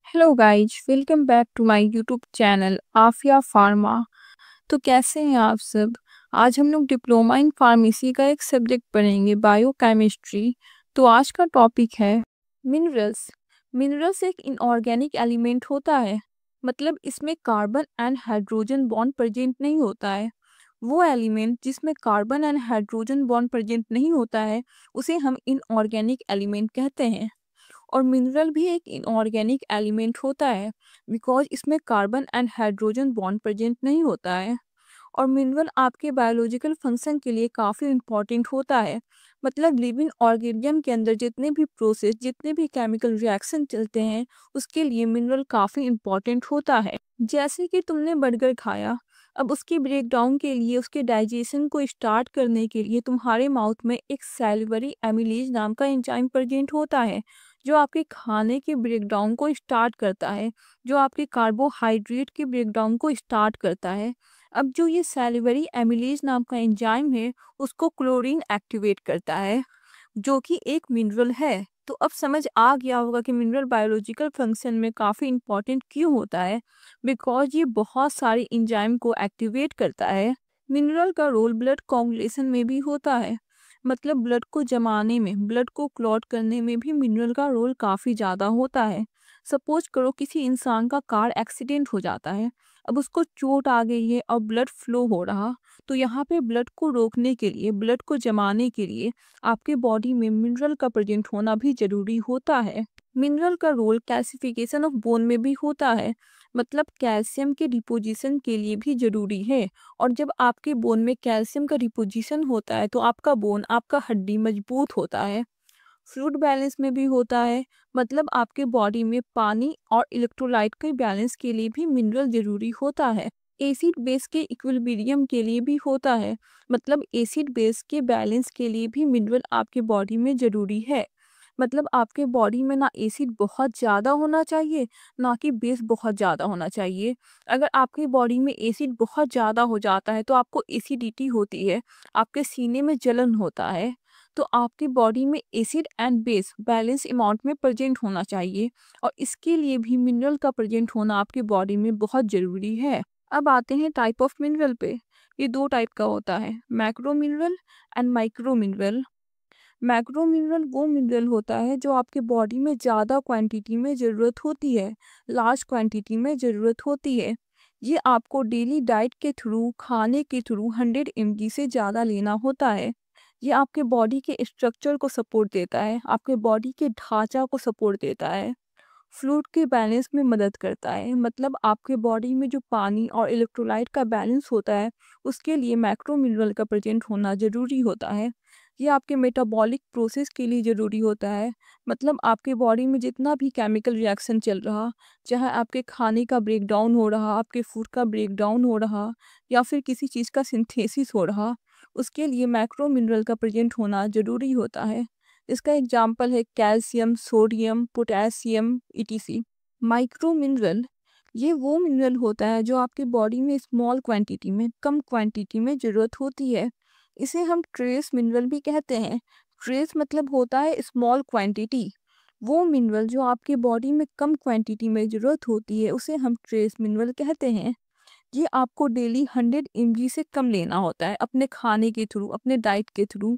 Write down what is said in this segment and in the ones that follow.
Hello guys, welcome back to my YouTube channel Afiya pharma. तो कैसे हैं आप सब। आज हम लोग डिप्लोमा इन फार्मेसी का एक सब्जेक्ट पढ़ेंगे, बायोकेमिस्ट्री। तो आज का टॉपिक है मिनरल्स। मिनरल्स एक इनऑर्गेनिक एलिमेंट होता है, मतलब इसमें carbon and hydrogen bond present नहीं होता है। वो एलिमेंट जिसमें carbon and hydrogen bond present नहीं होता है उसे हम इनऑर्गेनिक एलिमेंट कहते हैं। और मिनरल भी एक इनऑर्गेनिक एलिमेंट होता है बिकॉज इसमें carbon and hydrogen bond present नहीं होता है। और मिनरल आपके बायोलॉजिकल फंक्शन के लिए काफ़ी इम्पॉर्टेंट होता है। मतलब लिविंग ऑर्गेनिज्म के अंदर जितने भी प्रोसेस, जितने भी केमिकल रिएक्शन चलते हैं, उसके लिए मिनरल काफ़ी इम्पॉर्टेंट होता है। जैसे कि तुमने बर्गर खाया, अब उसके ब्रेकडाउन के लिए, उसके डाइजेशन को स्टार्ट करने के लिए तुम्हारे माउथ में एक सैलिवरी एमिलेज नाम का एंजाइम प्रेजेंट होता है, जो आपके खाने के ब्रेकडाउन को स्टार्ट करता है, जो आपके कार्बोहाइड्रेट के ब्रेकडाउन को स्टार्ट करता है। अब जो ये सैलिवरी एमिलेज नाम का एंजाइम है, उसको क्लोरीन एक्टिवेट करता है, जो कि एक मिनरल है। तो अब समझ आ गया होगा कि मिनरल बायोलॉजिकल फंक्शन में काफ़ी इंपॉर्टेंट क्यों होता है, बिकॉज ये बहुत सारे एंजाइम को एक्टिवेट करता है। मिनरल का रोल ब्लड कोagulation में भी होता है, मतलब ब्लड को जमाने में, ब्लड को क्लॉट करने में भी मिनरल का रोल काफ़ी ज़्यादा होता है। सपोज करो किसी इंसान का कार एक्सीडेंट हो जाता है, अब उसको चोट आ गई है और ब्लड फ्लो हो रहा, तो यहाँ पे ब्लड को रोकने के लिए, ब्लड को जमाने के लिए आपके बॉडी में मिनरल का प्रेजेंट होना भी जरूरी होता है। मिनरल का रोल कैल्सिफिकेशन ऑफ बोन में भी होता है, मतलब कैल्शियम के डिपोजिशन के लिए भी जरूरी है। और जब आपके बोन में कैल्शियम का डिपोजिशन होता है तो आपका बोन, आपका हड्डी मजबूत होता है। फ्लूइड बैलेंस में भी होता है, मतलब आपके बॉडी में पानी और इलेक्ट्रोलाइट के बैलेंस के लिए भी मिनरल जरूरी होता है। एसिड बेस के इक्विलिब्रियम के लिए भी होता है, मतलब एसिड बेस के बैलेंस के लिए भी मिनरल आपके बॉडी में ज़रूरी है। मतलब आपके बॉडी में ना एसिड बहुत ज़्यादा होना चाहिए, ना कि बेस बहुत ज़्यादा होना चाहिए। अगर आपकी बॉडी में एसिड बहुत ज़्यादा हो जाता है तो आपको एसिडिटी होती है, आपके सीने में जलन होता है। तो आपकी बॉडी में acid and base balance amount में प्रेजेंट होना चाहिए, और इसके लिए भी मिनरल का प्रेजेंट होना आपकी बॉडी में बहुत ज़रूरी है। अब आते हैं टाइप ऑफ मिनरल पे। ये दो टाइप का होता है, macro mineral and micro mineral. Macro mineral वो मिनरल होता है जो आपके बॉडी में ज़्यादा क्वांटिटी में ज़रूरत होती है, लार्ज क्वांटिटी में ज़रूरत होती है। ये आपको डेली डाइट के थ्रू, खाने के थ्रू 100 mg से ज़्यादा लेना होता है। ये आपके बॉडी के स्ट्रक्चर को सपोर्ट देता है, आपके बॉडी के ढांचा को सपोर्ट देता है, फ्लूइड के बैलेंस में मदद करता है। मतलब आपके बॉडी में जो पानी और इलेक्ट्रोलाइट का बैलेंस होता है, उसके लिए मैक्रो मिनरल का प्रेजेंट होना ज़रूरी होता है। ये आपके मेटाबॉलिक प्रोसेस के लिए ज़रूरी होता है, मतलब आपके बॉडी में जितना भी केमिकल रिएक्शन चल रहा, चाहे आपके खाने का ब्रेकडाउन हो रहा, आपके फूड का ब्रेकडाउन हो रहा, या फिर किसी चीज़ का सिंथेसिस हो रहा, उसके लिए मैक्रो मिनरल का प्रेजेंट होना ज़रूरी होता है। इसका एग्जाम्पल है calcium, sodium, potassium, etc. Micro mineral ये वो मिनरल होता है जो आपकी बॉडी में स्मॉल क्वांटिटी में, कम क्वांटिटी में ज़रूरत होती है। इसे हम ट्रेस मिनरल भी कहते हैं। ट्रेस मतलब होता है स्मॉल क्वांटिटी। वो मिनरल जो आपकी बॉडी में कम क्वांटिटी में ज़रूरत होती है उसे हम ट्रेस मिनरल कहते हैं। ये आपको डेली 100 mg से कम लेना होता है अपने खाने के थ्रू, अपने डाइट के थ्रू।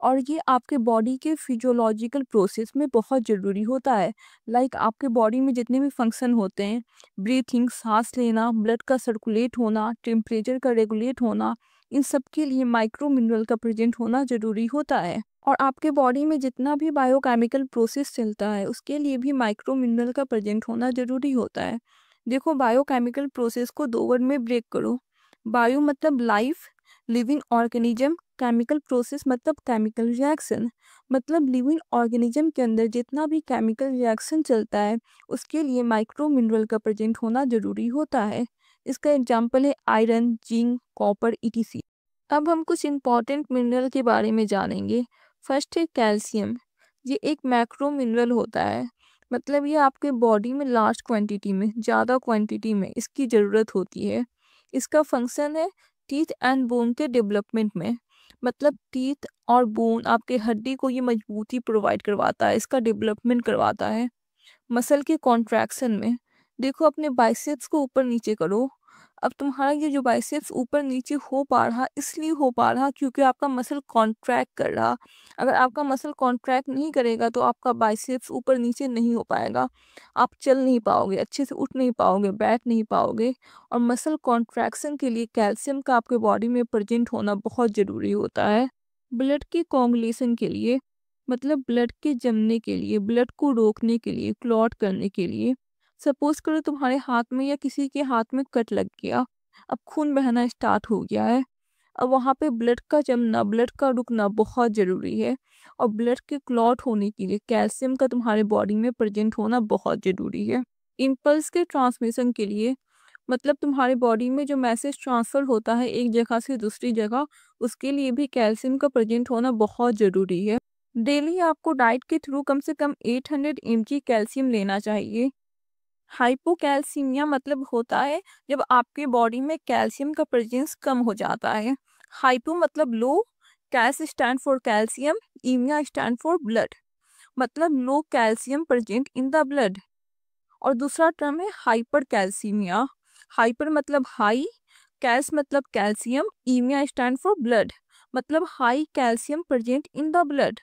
और ये आपके बॉडी के फिजियोलॉजिकल प्रोसेस में बहुत ज़रूरी होता है। लाइक आपके बॉडी में जितने भी फंक्शन होते हैं, ब्रीथिंग, सांस लेना, ब्लड का सर्कुलेट होना, टेम्परेचर का रेगुलेट होना, इन सब के लिए माइक्रो मिनरल का प्रेजेंट होना ज़रूरी होता है। और आपके बॉडी में जितना भी बायोकेमिकल प्रोसेस चलता है उसके लिए भी माइक्रो मिनरल का प्रेजेंट होना ज़रूरी होता है। देखो, बायोकेमिकल प्रोसेस को दो वर्ड में ब्रेक करो। बायो मतलब life, living organism. Chemical process मतलब केमिकल रिएक्शन। मतलब लिविंग ऑर्गेनिज्म के अंदर जितना भी केमिकल रिएक्शन चलता है उसके लिए माइक्रो मिनरल का प्रेजेंट होना ज़रूरी होता है। इसका एग्जाम्पल है आयरन, जिंक, कॉपर, ईटीसी। अब हम कुछ इंपॉर्टेंट मिनरल के बारे में जानेंगे। फर्स्ट है कैल्शियम। ये एक मैक्रो मिनरल होता है, मतलब ये आपके बॉडी में लार्ज क्वांटिटी में, ज़्यादा क्वांटिटी में इसकी ज़रूरत होती है। इसका फंक्शन है टीथ एंड बोन के डेवलपमेंट में। मतलब टीथ और बोन, आपके हड्डी को ये मजबूती प्रोवाइड करवाता है, इसका डेवलपमेंट करवाता है। मसल के कॉन्ट्रैक्शन में। देखो अपने बाइसेप्स को ऊपर नीचे करो। अब तुम्हारा ये जो बाइसेप्स ऊपर नीचे हो पा रहा इसलिए हो पा रहा क्योंकि आपका मसल कॉन्ट्रैक्ट कर रहा। अगर आपका मसल कॉन्ट्रैक्ट नहीं करेगा तो आपका बाइसेप्स ऊपर नीचे नहीं हो पाएगा। आप चल नहीं पाओगे, अच्छे से उठ नहीं पाओगे, बैठ नहीं पाओगे। और मसल कॉन्ट्रैक्शन के लिए कैल्शियम का आपके बॉडी में प्रेजेंट होना बहुत ज़रूरी होता है। ब्लड की कोagulation के लिए, मतलब ब्लड के जमने के लिए, ब्लड को रोकने के लिए, क्लॉट करने के लिए। सपोज करो तुम्हारे हाथ में या किसी के हाथ में कट लग गया, अब खून बहना स्टार्ट हो गया है। अब वहाँ पे ब्लड का जमना, ब्लड का रुकना बहुत ज़रूरी है। और ब्लड के क्लॉट होने के लिए कैल्शियम का तुम्हारे बॉडी में प्रेजेंट होना बहुत ज़रूरी है। इम्पल्स के ट्रांसमिशन के लिए, मतलब तुम्हारे बॉडी में जो मैसेज ट्रांसफ़र होता है एक जगह से दूसरी जगह, उसके लिए भी कैल्शियम का प्रेजेंट होना बहुत ज़रूरी है। डेली आपको डाइट के थ्रू कम से कम 800 mg कैल्शियम लेना चाहिए। हाइपोकैल्सीमिया मतलब होता है जब आपके बॉडी में कैल्शियम का प्रेजेंस कम हो जाता है। हाइपो मतलब low, cals stand for calcium, emia stand for blood, मतलब low calcium present in the blood. और दूसरा टर्म है हाइपर कैल्सीमिया। हाइपर मतलब हाई, कैल्स मतलब calcium, emia stand for blood, मतलब high calcium present in the blood.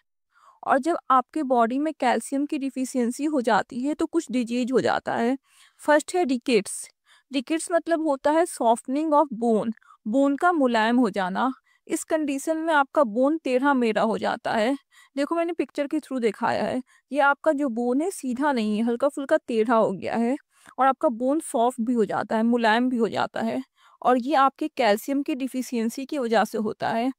और जब आपके बॉडी में कैल्शियम की डिफिशियंसी हो जाती है तो कुछ डिजीज हो जाता है। फर्स्ट है रिकेट्स। रिकेट्स मतलब होता है सॉफ्टनिंग ऑफ बोन, बोन का मुलायम हो जाना। इस कंडीशन में आपका बोन टेढ़ा मेढ़ा हो जाता है। देखो मैंने पिक्चर के थ्रू दिखाया है, ये आपका जो बोन है सीधा नहीं है, हल्का फुल्का टेढ़ा हो गया है। और आपका बोन सॉफ्ट भी हो जाता है, मुलायम भी हो जाता है। और ये आपके कैल्शियम की डिफिशियंसी की वजह से होता है।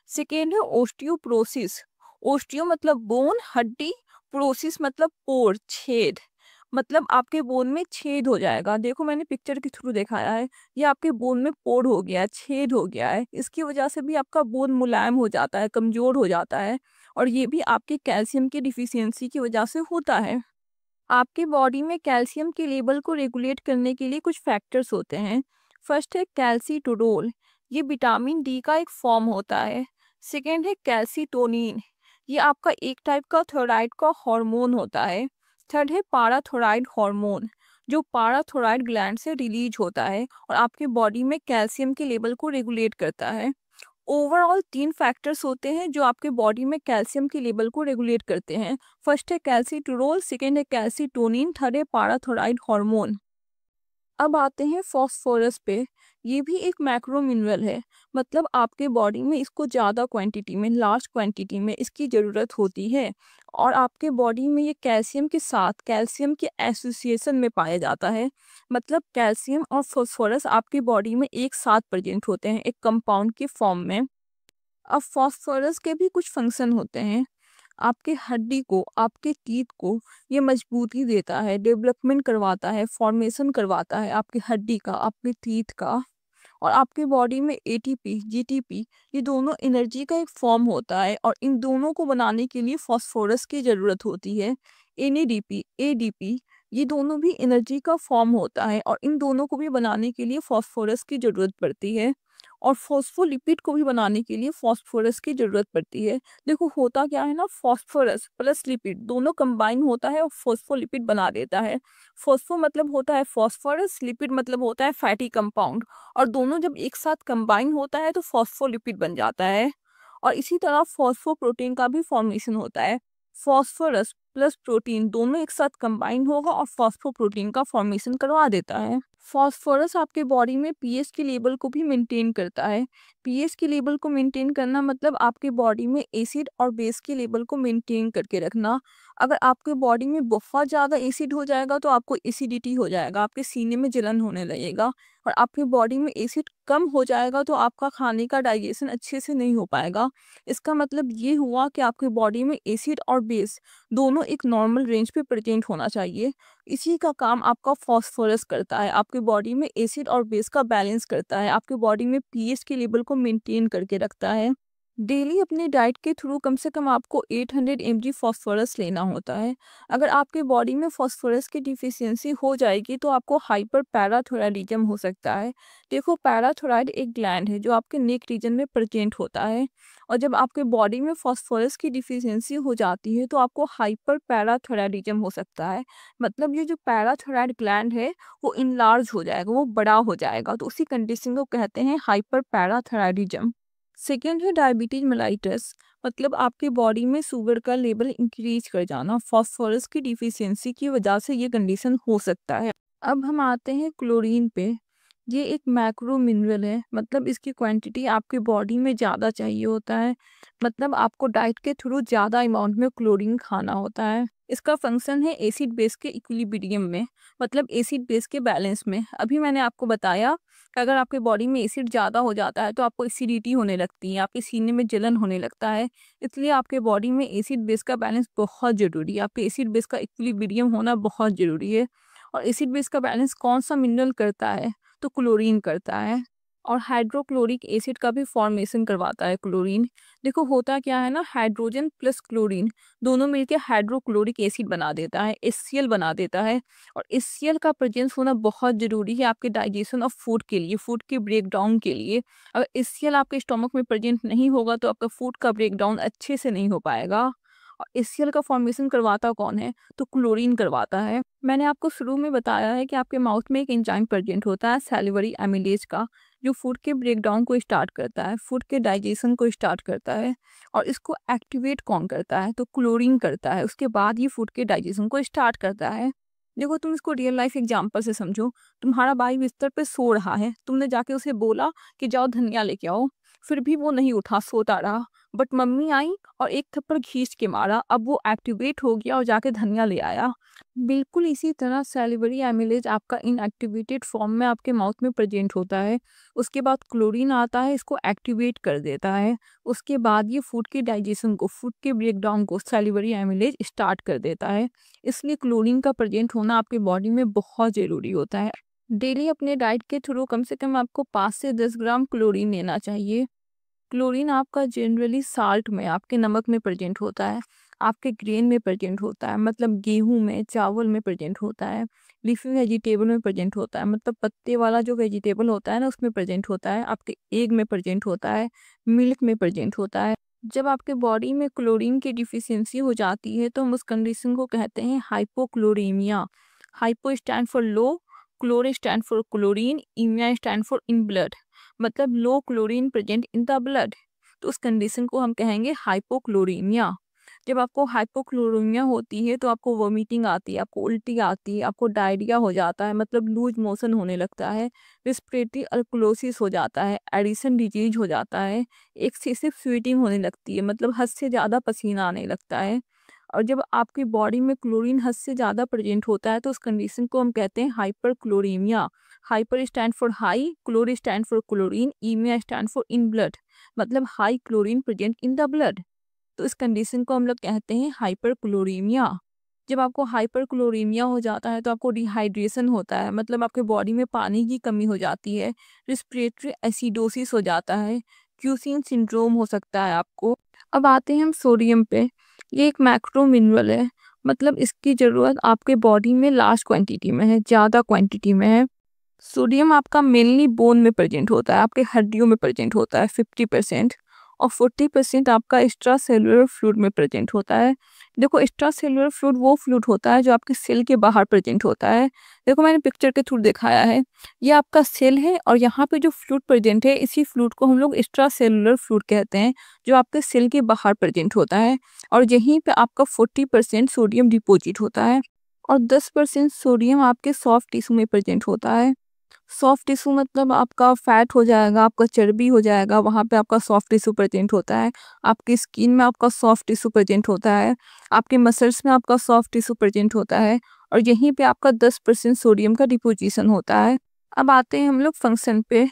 सेकेंड है ओस्टियोप्रोसिस। ओस्टियो मतलब बोन, हड्डी, प्रोसिस मतलब पोर, छेद, मतलब आपके बोन में छेद हो जाएगा। देखो मैंने पिक्चर के थ्रू दिखाया है, ये आपके बोन में पोर हो गया है, छेद हो गया है। इसकी वजह से भी आपका बोन मुलायम हो जाता है, कमजोर हो जाता है। और ये भी आपके कैल्शियम की डिफिशियंसी की वजह से होता है। आपके बॉडी में कैल्शियम के लेवल को रेगुलेट करने के लिए कुछ फैक्टर्स होते हैं। फर्स्ट है कैल्सीटोरोल, ये विटामिन डी का एक फॉर्म होता है। सेकेंड है कैल्सीटोनिन, ये आपका एक टाइप का थायराइड का हार्मोन होता है। थर्ड है पाराथायराइड हार्मोन, जो पाराथायराइड ग्लैंड से रिलीज होता है और आपके बॉडी में कैल्शियम के लेवल को रेगुलेट करता है। ओवरऑल 3 फैक्टर्स होते हैं जो आपके बॉडी में कैल्शियम के लेवल को रेगुलेट करते हैं। फर्स्ट है कैल्सीटोरोल, सेकेंड है कैल्सीटोनिन, थर्ड है पाराथायराइड हार्मोन। अब आते हैं फॉस्फोरस पे। ये भी एक मैक्रो मिनरल है, मतलब आपके बॉडी में इसको ज़्यादा क्वांटिटी में, लार्ज क्वांटिटी में इसकी ज़रूरत होती है। और आपके बॉडी में ये कैल्शियम के साथ, कैल्शियम के एसोसिएशन में पाया जाता है। मतलब कैल्शियम और फॉस्फोरस आपकी बॉडी में एक साथ प्रेजेंट होते हैं एक कंपाउंड के फॉर्म में। अब फॉस्फोरस के भी कुछ फंक्शन होते हैं। आपके हड्डी को, आपके टीथ को ये मजबूती देता है, डेवलपमेंट करवाता है, फॉर्मेशन करवाता है आपकी हड्डी का, आपके टीथ का। और आपके बॉडी में एटीपी, जीटीपी, ये दोनों एनर्जी का एक फॉर्म होता है और इन दोनों को बनाने के लिए फॉस्फोरस की ज़रूरत होती है। एनएडीपी, एडीपी, ये दोनों भी एनर्जी का फॉर्म होता है और इन दोनों को भी बनाने के लिए फॉस्फोरस की ज़रूरत पड़ती है। और फॉस्फोलिपिड को भी बनाने के लिए फॉस्फोरस की ज़रूरत पड़ती है। देखो होता क्या है ना, फॉस्फोरस प्लस लिपिड दोनों कंबाइन होता है और फॉस्फोलिपिड बना देता है। फॉस्फो मतलब होता है फॉस्फोरस, लिपिड मतलब होता है फैटी कंपाउंड, और दोनों जब एक साथ कंबाइन होता है तो फॉस्फोलिपिड बन जाता है। और इसी तरह फॉस्फोप्रोटीन का भी फॉर्मेशन होता है। फॉस्फोरस प्लस प्रोटीन दोनों एक साथ कंबाइन होगा और फॉस्फोप्रोटीन का फॉर्मेशन करवा देता है। फॉस्फोरस आपके बॉडी में पीएच के लेवल को भी मेंटेन करता है। पीएच के लेवल को मेंटेन करना मतलब आपके बॉडी में एसिड और बेस के लेवल को मेंटेन करके रखना। अगर आपके बॉडी में बहुत ज़्यादा एसिड हो जाएगा तो आपको एसिडिटी हो जाएगा, आपके सीने में जलन होने लगेगा। और आपकी बॉडी में एसिड कम हो जाएगा तो आपका खाने का डाइजेशन अच्छे से नहीं हो पाएगा। इसका मतलब ये हुआ कि आपकी बॉडी में एसिड और बेस दोनों एक नॉर्मल रेंज पे प्रेजेंट होना चाहिए। इसी का काम आपका फॉस्फोरस करता है, आपके बॉडी में एसिड और बेस का बैलेंस करता है, आपके बॉडी में पीएच के लेवल को मेंटेन करके रखता है। डेली अपने डाइट के थ्रू कम से कम आपको 800 mg फास्फोरस लेना होता है। अगर आपके बॉडी में फास्फोरस की डिफिशियंसी हो जाएगी तो आपको हाइपर पैराथायराइडिज्म हो सकता है। देखो, पैराथायराइड एक ग्लैंड है जो आपके नेक रीजन में प्रेजेंट होता है, और जब आपके बॉडी में फास्फोरस की डिफिशियंसी हो जाती है तो आपको हाइपर पैराथायराइडिज्म हो सकता है। मतलब ये जो पैराथायराइड ग्लैंड है वो इनलार्ज हो जाएगा, वो बड़ा हो जाएगा, तो उसी कंडीशन को कहते हैं हाइपर पैराथायराइडिज्म। सेकेंड है डायबिटीज मेलाइटस, मतलब आपके बॉडी में शुगर का लेवल इंक्रीज कर जाना। फास्फोरस की डिफिशियंसी की वजह से ये कंडीशन हो सकता है। अब हम आते हैं क्लोरीन पे। ये एक मैक्रो मिनरल है, मतलब इसकी क्वांटिटी आपके बॉडी में ज़्यादा चाहिए होता है। मतलब आपको डाइट के थ्रू ज़्यादा अमाउंट में क्लोरीन खाना होता है। इसका फंक्शन है एसिड बेस के इक्विलिब्रियम में, मतलब एसिड बेस के बैलेंस में। अभी मैंने आपको बताया कि अगर आपके बॉडी में एसिड ज़्यादा हो जाता है तो आपको एसिडिटी होने लगती है, आपके सीने में जलन होने लगता है। इसलिए आपके बॉडी में एसिड बेस का बैलेंस बहुत ज़रूरी है, आपके एसिड बेस का इक्विलिब्रियम होना बहुत ज़रूरी है। और एसिड बेस का बैलेंस कौन सा मिनरल करता है? तो क्लोरीन करता है। और हाइड्रोक्लोरिक एसिड का भी फॉर्मेशन करवाता है क्लोरीन। देखो, होता क्या है ना, हाइड्रोजन प्लस क्लोरीन दोनों मिलकर हाइड्रोक्लोरिक एसिड बना देता है, HCl बना देता है। और HCl का प्रेजेंस होना बहुत ज़रूरी है आपके डाइजेशन ऑफ फूड के लिए, फूड के ब्रेक डाउन के लिए। अगर HCl आपके स्टोमक में प्रेजेंट नहीं होगा तो आपका फूड का ब्रेक डाउन अच्छे से नहीं हो पाएगा। और HCl का फॉर्मेशन करवाता कौन है? तो क्लोरीन करवाता है। मैंने आपको शुरू में बताया है कि आपके माउथ में एक एंजाइम प्रेजेंट होता है सैलिवरी एमिलेज का, जो फूड के ब्रेकडाउन को स्टार्ट करता है, फूड के डाइजेशन को स्टार्ट करता है। और इसको एक्टिवेट कौन करता है? तो क्लोरीन करता है। उसके बाद ये फूड के डाइजेशन को स्टार्ट करता है। देखो, तुम इसको रियल लाइफ एग्जांपल से समझो। तुम्हारा भाई बिस्तर पे सो रहा है, तुमने जाके उसे बोला कि जाओ धनिया लेके आओ, फिर भी वो नहीं उठा, सोता रहा। बट मम्मी आई और एक थप्पड़ खींच के मारा, अब वो एक्टिवेट हो गया और जाके धनिया ले आया। बिल्कुल इसी तरह सैलिवरी एमिलेज आपका इनएक्टिवेटेड फॉर्म में आपके माउथ में प्रेजेंट होता है। उसके बाद क्लोरीन आता है, इसको एक्टिवेट कर देता है। उसके बाद ये फूड के डाइजेशन को, फूड के ब्रेकडाउन को सैलिवरी एमिलेज स्टार्ट कर देता है। इसलिए क्लोरीन का प्रेजेंट होना आपके बॉडी में बहुत ज़रूरी होता है। डेली अपने डाइट के थ्रू कम से कम आपको 5 से 10 ग्राम क्लोरीन लेना चाहिए। क्लोरीन आपका जनरली साल्ट में, आपके नमक में प्रेजेंट होता है, आपके ग्रेन में प्रेजेंट होता है, मतलब गेहूं में, चावल में प्रेजेंट होता है, लीफी वेजिटेबल में प्रेजेंट होता है, मतलब पत्ते वाला जो वेजिटेबल होता है ना उसमें प्रेजेंट होता है, आपके एग में प्रेजेंट होता है, मिल्क में प्रेजेंट होता है। जब आपके बॉडी में क्लोरीन की डिफिशियंसी हो जाती है तो हम उस कंडीशन को कहते हैं hypochloraemia. Hypo stand for low, chlor stand for chlorine, emia stand for in blood, मतलब low chlorine present in the blood. तो उस कंडीशन को हम कहेंगे हाइपोक्लोरीमिया। जब आपको हाइपोक्लोरीमिया होती है तो आपको वोमिटिंग आती है, आपको उल्टी आती है, आपको डायरिया हो जाता है, मतलब लूज मोशन होने लगता है, रिस्पिरेटरी अल्कोलोसिस हो जाता है, एडिसन डिजीज हो जाता है, एक्सेसिव स्वेटिंग होने लगती है, मतलब हद से ज़्यादा पसीना आने लगता है। और जब आपकी बॉडी में क्लोरीन हद से ज़्यादा प्रेजेंट होता है तो उस कंडीशन को हम कहते हैं hyperchloremia. Hyper stand for high, chlor stand for chlorine, emia stand for in blood, मतलब high chlorine present in the blood. तो इस कंडीशन को हम लोग कहते हैं हाइपर क्लोरीमिया। जब आपको हाइपर क्लोरीमिया हो जाता है तो आपको डिहाइड्रेशन होता है, मतलब आपके बॉडी में पानी की कमी हो जाती है, रिस्पिरेटरी एसिडोसिस हो जाता है, क्यूसिन सिंड्रोम हो सकता है आपको। अब आते हैं हम सोडियम पे। ये एक मैक्रो मिनरल है, मतलब इसकी ज़रूरत आपके बॉडी में लार्ज क्वांटिटी में है, ज़्यादा क्वांटिटी में है। सोडियम आपका मेनली बोन में प्रेजेंट होता है, आपके हड्डियों में प्रेजेंट होता है 50%। और 40% आपका एक्स्ट्रा सेलुलर फ्लूइड में प्रेजेंट होता है। देखो, एक्स्ट्रा सेलुलर फ्लूइड वो फ्लूइड होता है जो आपके सेल के बाहर प्रेजेंट होता है। देखो, मैंने पिक्चर के थ्रू दिखाया है, ये आपका सेल है और यहाँ पे जो फ्लूइड प्रेजेंट है इसी फ्लूइड को हम लोग एक्स्ट्रा सेलुलर फ्लूइड कहते हैं, जो आपके सेल के बाहर प्रेजेंट होता है। और यहीं पे आपका 40% सोडियम डिपोजिट होता है और 10% सोडियम आपके सॉफ्ट टिश्यू में प्रेजेंट होता है। सॉफ्ट टिश्यू मतलब आपका फैट हो जाएगा, आपका चर्बी हो जाएगा, वहाँ पे आपका सॉफ्ट टिश्यू प्रेजेंट होता है। आपकी स्किन में आपका सॉफ्ट टिश्यू प्रेजेंट होता है, आपके मसल्स में आपका सॉफ्ट टिश्यू प्रेजेंट होता है और यहीं पे आपका 10% सोडियम का डिपोजिशन होता है। अब आते हैं हम लोग फंक्शन पे।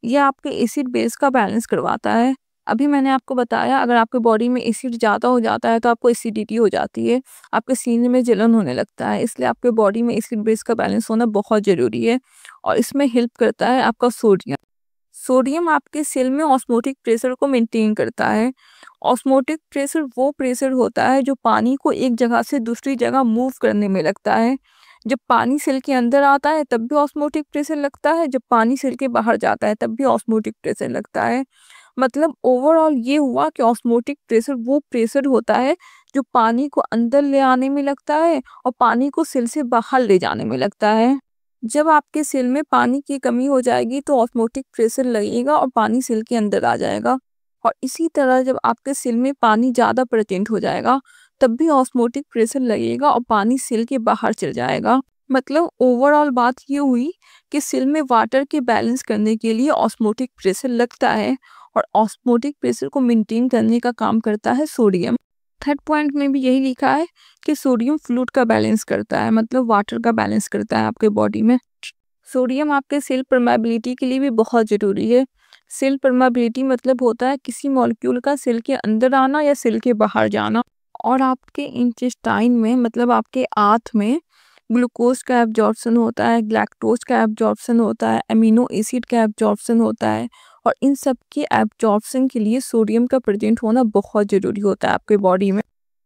ये आपके एसिड बेस का बैलेंस करवाता है। अभी मैंने आपको बताया, अगर आपके बॉडी में एसिड ज़्यादा हो जाता है तो आपको एसिडिटी हो जाती है, आपके सीने में जलन होने लगता है। इसलिए आपके बॉडी में एसिड बेस का बैलेंस होना बहुत ज़रूरी है और इसमें हेल्प करता है आपका सोडियम। सोडियम आपके सेल में ऑस्मोटिक प्रेशर को मेंटेन करता है। ऑस्मोटिक प्रेशर वो प्रेशर होता है जो पानी को एक जगह से दूसरी जगह मूव करने में लगता है। जब पानी सेल के अंदर आता है तब भी ऑस्मोटिक प्रेशर लगता है, जब पानी सेल के बाहर जाता है तब भी ऑस्मोटिक प्रेशर लगता है। मतलब ओवरऑल ये हुआ कि ऑस्मोटिक प्रेशर वो प्रेशर होता है जो पानी को अंदर ले आने में लगता है और पानी को सेल से बाहर ले जाने में लगता है। जब आपके सेल में पानी की कमी हो जाएगी तो ऑस्मोटिक प्रेशर लगेगा और पानी सेल के अंदर आ जाएगा। और इसी तरह जब आपके सेल में पानी ज़्यादा प्रेजेंट हो जाएगा तब भी ऑस्मोटिक प्रेशर लगेगा और पानी सेल के बाहर चल जाएगा। मतलब ओवरऑल बात ये हुई कि सेल में वाटर के बैलेंस करने के लिए ऑस्मोटिक प्रेशर लगता है और ऑस्मोटिक प्रेशर को मेंटेन करने का काम करता है सोडियम। थर्ड पॉइंट में भी यही लिखा है कि सोडियम फ्लूइड का बैलेंस करता है, मतलब वाटर का बैलेंस करता है आपके बॉडी में। सोडियम आपके सेल परमेबिलिटी के लिए भी बहुत ज़रूरी है। सेल परमेबिलिटी मतलब होता है किसी मॉलिक्यूल का सेल के अंदर आना या सेल के बाहर जाना। और आपके इंटेस्टाइन में, मतलब आपके आंत में ग्लूकोज का एब्जॉर्प्शन होता है, लैक्टोज का एब्जॉर्प्शन होता है, अमीनो एसिड का एब्जॉर्प्शन होता है। और इन सब के एब्जॉर्प्शन के लिए सोडियम का प्रेजेंट होना बहुत ज़रूरी होता है आपके बॉडी में।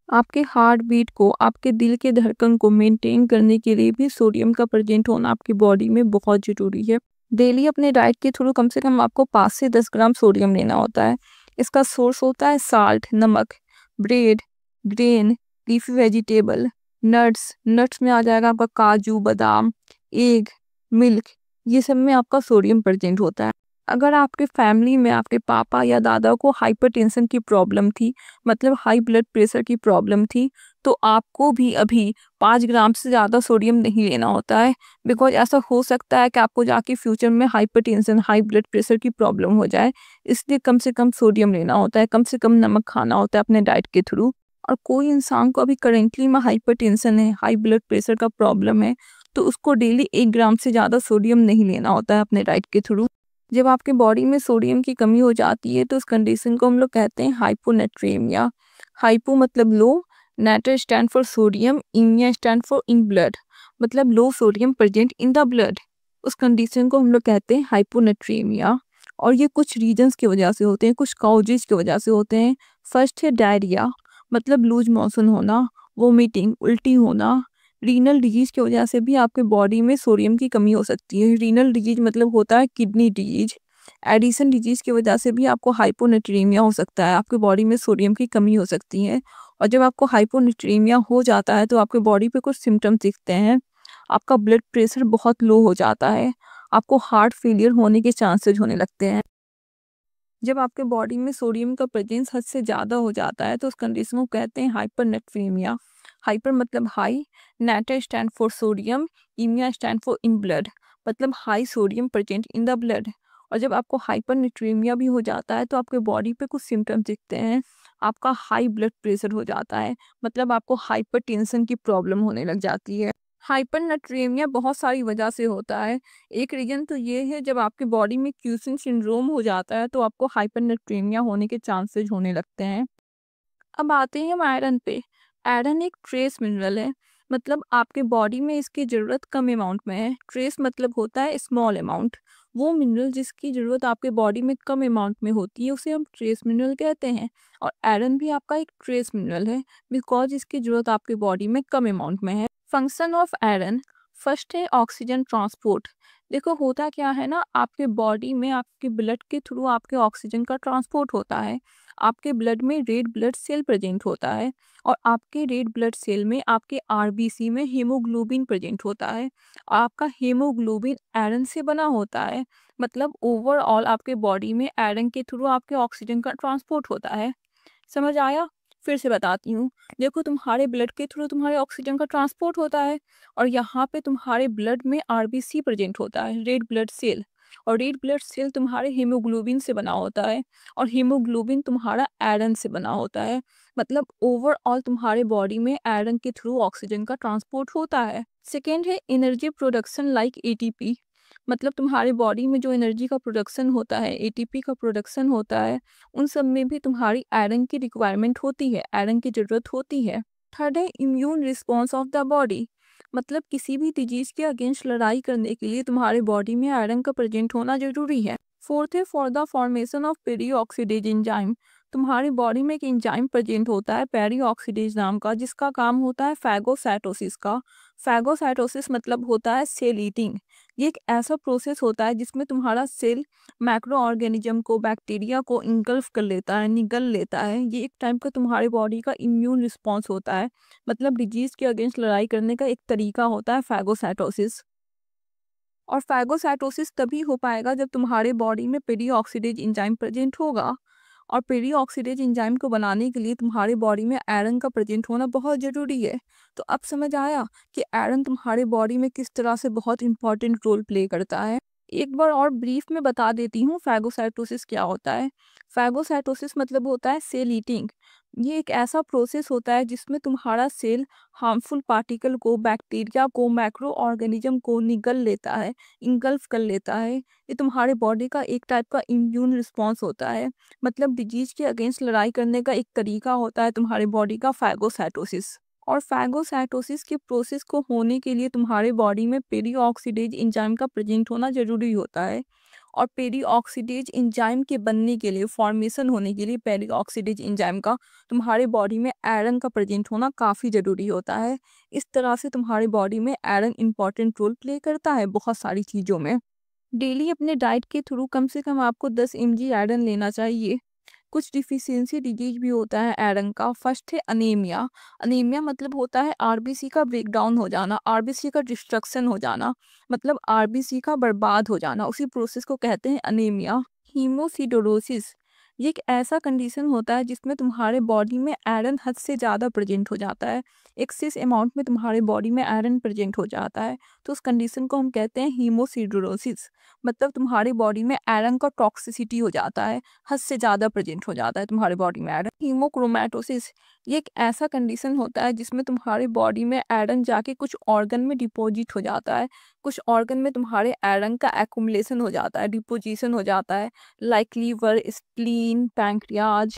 आपके हार्ट बीट को, आपके दिल के धड़कन को मेंटेन करने के लिए भी सोडियम का प्रेजेंट होना आपकी बॉडी में बहुत ज़रूरी है। डेली अपने डाइट के थ्रू कम से कम आपको 5 से 10 ग्राम सोडियम लेना होता है। इसका सोर्स होता है साल्ट, नमक, bread, grain, leafy vegetable, nuts में आ जाएगा आपका काजू, बादाम, एग, मिल्क, ये सब में आपका सोडियम प्रेजेंट होता है। अगर आपके फैमिली में आपके पापा या दादा को हाइपरटेंशन की प्रॉब्लम थी, मतलब हाई ब्लड प्रेशर की प्रॉब्लम थी, तो आपको भी अभी 5 ग्राम से ज़्यादा सोडियम नहीं लेना होता है। बिकॉज ऐसा हो सकता है कि आपको जाके फ्यूचर में हाइपरटेंशन, हाई ब्लड प्रेशर की प्रॉब्लम हो जाए, इसलिए कम से कम सोडियम लेना होता है, कम से कम नमक खाना होता है अपने डाइट के थ्रू। और कोई इंसान को अभी करेंटली में हाइपरटेंशन है, हाई ब्लड प्रेशर का प्रॉब्लम है, तो उसको डेली 1 ग्राम से ज़्यादा सोडियम नहीं लेना होता है अपने डाइट के थ्रू। जब आपके बॉडी में सोडियम की कमी हो जाती है तो उस कंडीशन को हम लोग कहते हैं हाइपोनेट्रेमिया। हाइपो मतलब low, natr stand for sodium, emia stand for in blood, मतलब low sodium present in the blood. उस कंडीशन को हम लोग कहते हैं हाइपोनेट्रेमिया। और ये कुछ रीजंस की वजह से होते हैं, कुछ काउजेज की वजह से होते हैं। फर्स्ट है डायरिया, मतलब लूज मोशन होना, वोमिटिंग, उल्टी होना। रीनल डिजीज की वजह से भी आपके बॉडी में सोडियम की कमी हो सकती है। रीनल डिजीज मतलब होता है किडनी डिजीज। एडिसन डिजीज की वजह से भी आपको हाइपोनेट्रीमिया हो सकता है, आपके बॉडी में सोडियम की कमी हो सकती है। और जब आपको हाइपोनेट्रीमिया हो जाता है तो आपके बॉडी पे कुछ सिम्टम्स दिखते हैं। आपका ब्लड प्रेशर बहुत लो हो जाता है, आपको हार्ट फेलियर होने के चांसेस होने लगते हैं। जब आपके बॉडी में सोडियम का प्रेजेंस हद से ज़्यादा हो जाता है तो उस कंडीशन को कहते हैं हाइपरनेट्रीमिया। हाइपर मतलब high, natr stand for sodium, emia stand for in blood, मतलब high sodium present in the blood. और जब आपको हाइपरनेट्रीमिया भी हो जाता है तो आपके बॉडी पे कुछ सिम्टम्स दिखते हैं। आपका हाई ब्लड प्रेशर हो जाता है, मतलब आपको हाइपरटेंशन की प्रॉब्लम होने लग जाती है। हाइपरनेट्रेमिया बहुत सारी वजह से होता है। एक रीज़न तो ये है, जब आपकी बॉडी में क्यूसिन सिंड्रोम हो जाता है तो आपको हाइपरनेट्रेमिया होने के चांसेस होने लगते हैं। अब आते हैं हम आयरन पे। आयरन एक ट्रेस मिनरल है, मतलब आपके बॉडी में इसकी ज़रूरत कम अमाउंट में है। ट्रेस मतलब होता है स्मॉल अमाउंट। वो मिनरल जिसकी ज़रूरत आपके बॉडी में कम अमाउंट में होती है उसे हम ट्रेस मिनरल कहते हैं। और आयरन भी आपका एक ट्रेस मिनरल है, बिकॉज इसकी ज़रूरत आपके बॉडी में कम अमाउंट में है। फंक्शन ऑफ आयरन, फर्स्ट है ऑक्सीजन ट्रांसपोर्ट। देखो होता क्या है ना, आपके बॉडी में आपके ब्लड के थ्रू आपके ऑक्सीजन का ट्रांसपोर्ट होता है। आपके ब्लड में रेड ब्लड सेल प्रेजेंट होता है और आपके रेड ब्लड सेल में आपके आरबीसी में हीमोग्लोबिन प्रेजेंट होता है। आपका हीमोग्लोबिन आयरन से बना होता है, मतलब ओवरऑल आपके बॉडी में आयरन के थ्रू आपके ऑक्सीजन का ट्रांसपोर्ट होता है। समझ आया? फिर से बताती हूँ। देखो तुम्हारे ब्लड के थ्रू तुम्हारे ऑक्सीजन का ट्रांसपोर्ट होता है और यहाँ पे तुम्हारे ब्लड में आरबीसी प्रेजेंट होता है, रेड ब्लड सेल। और रेड ब्लड सेल तुम्हारे हीमोग्लोबिन से बना होता है और हीमोग्लोबिन तुम्हारा आयरन से बना होता है। मतलब ओवरऑल तुम्हारे बॉडी में आयरन के थ्रू ऑक्सीजन का ट्रांसपोर्ट होता है। सेकेंड है एनर्जी प्रोडक्शन लाइक एटीपी, मतलब तुम्हारे बॉडी में जो एनर्जी का प्रोडक्शन होता है, एटीपी का प्रोडक्शन होता है, उन सब में भी तुम्हारी आयरन की रिक्वायरमेंट होती है, आयरन की ज़रूरत होती है। थर्ड है immune response of the body, मतलब किसी भी डिजीज के अगेंस्ट लड़ाई करने के लिए तुम्हारे बॉडी में आयरन का प्रेजेंट होना जरूरी है। फोर्थ है for the formation of peroxidase enzyme. तुम्हारी बॉडी में एक एंजाइम प्रेजेंट होता है पेरीऑक्सीडेज नाम का, जिसका काम होता है फैगोसाइटोसिस का। फैगोसाइटोसिस मतलब होता है सेल ईटिंग। ये एक ऐसा प्रोसेस होता है जिसमें तुम्हारा सेल मैक्रो ऑर्गेनिज्म को, बैक्टीरिया को इंगल्फ कर लेता है, निगल लेता है। ये एक टाइप का तुम्हारी बॉडी का इम्यून रिस्पॉन्स होता है, मतलब डिजीज के अगेंस्ट लड़ाई करने का एक तरीका होता है फैगोसाइटोसिस। और फैगोसाइटोसिस तभी हो पाएगा जब तुम्हारे बॉडी में पेरीऑक्सीडेज एंजाइम प्रेजेंट होगा। और पेरीऑक्सीडेज एंजाइम को बनाने के लिए तुम्हारे बॉडी में आयरन का प्रेजेंट होना बहुत ज़रूरी है। तो अब समझ आया कि आयरन तुम्हारे बॉडी में किस तरह से बहुत इंपॉर्टेंट रोल प्ले करता है। एक बार और ब्रीफ में बता देती हूँ फैगोसाइटोसिस क्या होता है। फैगोसाइटोसिस मतलब होता है सेल ईटिंग। ये एक ऐसा प्रोसेस होता है जिसमें तुम्हारा सेल हार्मफुल पार्टिकल को, बैक्टीरिया को, मैक्रो ऑर्गेनिज्म को निगल लेता है, इंगल्फ कर लेता है। ये तुम्हारे बॉडी का एक टाइप का इम्यून रिस्पॉन्स होता है, मतलब डिजीज के अगेंस्ट लड़ाई करने का एक तरीका होता है तुम्हारे बॉडी का फैगोसाइटोसिस। और फैगोसाइटोसिस के प्रोसेस को होने के लिए तुम्हारे बॉडी में पेरीऑक्सीडेज एंजाइम का प्रेजेंट होना जरूरी होता है। और पेरीऑक्सीडेज एंजाइम के बनने के लिए, फॉर्मेशन होने के लिए पेरीऑक्सीडेज एंजाइम का, तुम्हारे बॉडी में आयरन का प्रेजेंट होना काफ़ी ज़रूरी होता है। इस तरह से तुम्हारी बॉडी में आयरन इंपॉर्टेंट रोल प्ले करता है बहुत सारी चीज़ों में। डेली अपने डाइट के थ्रू कम से कम आपको 10 mg आयरन लेना चाहिए। कुछ डिफिशियंसी डिजीज भी होता है आयरन का। फर्स्ट है अनीमिया। अनीमिया मतलब होता है आरबीसी का ब्रेकडाउन हो जाना, आरबीसी का डिस्ट्रक्शन हो जाना, मतलब आरबीसी का बर्बाद हो जाना, उसी प्रोसेस को कहते हैं अनीमिया। हीमोसिडोरोसिस, ये एक ऐसा कंडीशन होता है जिसमें तुम्हारे बॉडी में आयरन हद से ज़्यादा प्रेजेंट हो जाता है, एक्सेस अमाउंट में तुम्हारे बॉडी में आयरन प्रेजेंट हो जाता है। तो उस कंडीशन को हम कहते हैं हीमोसिडोरोसिस। मतलब तुम्हारी बॉडी में आयरन का टॉक्सिसिटी हो जाता है, हद से ज़्यादा प्रेजेंट हो जाता है तुम्हारे बॉडी में आयरन। हीमोक्रोमैटोसिस, ये एक ऐसा कंडीशन होता है जिसमें तुम्हारी बॉडी में आयरन जाके कुछ ऑर्गन में डिपॉजिट हो जाता है, कुछ ऑर्गन में तुम्हारे आयरन का एक्युमुलेशन हो जाता है, डिपोजिशन हो जाता है, लाइक लीवर, स्प्लीन, पैंक्रियाज।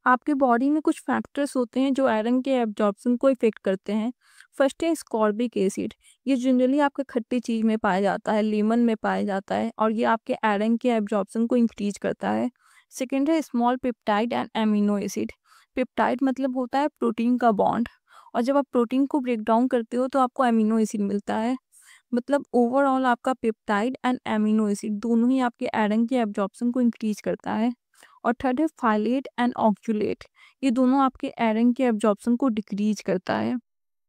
आपके बॉडी में कुछ फैक्टर्स होते हैं जो आयरन के एब्जॉर्प्शन को इफेक्ट करते हैं। फर्स्ट है स्कॉर्बिक एसिड। ये जनरली आपके खट्टी चीज़ में पाया जाता है, लेमन में पाया जाता है, और ये आपके आयरन के एब्जॉर्प्शन को इंक्रीज करता है। सेकेंड है small peptide and amino acid. Peptide मतलब होता है प्रोटीन का बॉन्ड, और जब आप प्रोटीन को ब्रेक डाउन करते हो तो आपको एमिनो एसिड मिलता है। मतलब ओवरऑल आपका पेप्टाइड एंड एमिनो एसिड दोनों ही आपके आयरन के एब्जॉर्प्शन को इंक्रीज करता है। और थर्ड है फाइलेट एंड ऑक्यूलेट। ये दोनों आपके आयरन के एब्जॉर्प्शन को डिक्रीज करता है।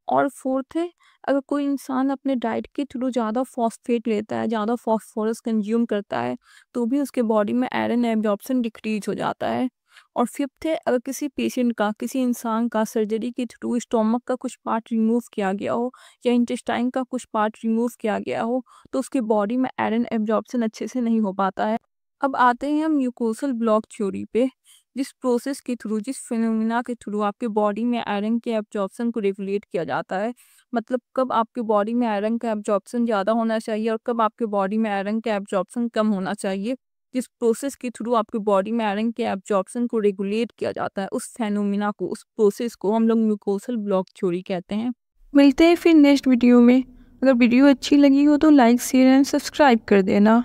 और फोर्थ है, अगर कोई इंसान अपने डाइट के थ्रू ज़्यादा फॉस्फेट लेता है, ज़्यादा फॉस्फोरस कंज्यूम करता है, तो भी उसके बॉडी में आयरन एब्जॉर्प्शन डिक्रीज हो जाता है। और फिफ्थ है, अगर किसी पेशेंट का, किसी इंसान का सर्जरी के थ्रू स्टोमक का कुछ पार्ट रिमूव किया गया हो या इंटेस्टाइन का कुछ पार्ट रिमूव किया गया हो, तो उसके बॉडी में आयरन एब्जॉर्प्शन अच्छे से नहीं हो पाता है। अब आते हैं हम म्यूकोसल ब्लॉक थ्योरी पे। जिस प्रोसेस के थ्रू, जिस फिनोमिना के थ्रू आपके बॉडी में आयरन के एब्जॉर्प्शन को रेगुलेट किया जाता है, मतलब कब आपके बॉडी में आयरन का एब्जॉर्प्शन ज़्यादा होना चाहिए और कब आपके बॉडी में आयरन का एब्जॉर्प्शन कम होना चाहिए, जिस प्रोसेस के थ्रू आपके बॉडी में आयरन के एब्जॉर्प्शन को रेगुलेट किया जाता है, उस फेनोमिना को, उस प्रोसेस को हम लोग म्यूकोसल ब्लॉक थ्योरी कहते हैं। मिलते हैं फिर नेक्स्ट वीडियो में। अगर वीडियो अच्छी लगी हो तो लाइक, शेयर एंड सब्सक्राइब कर देना।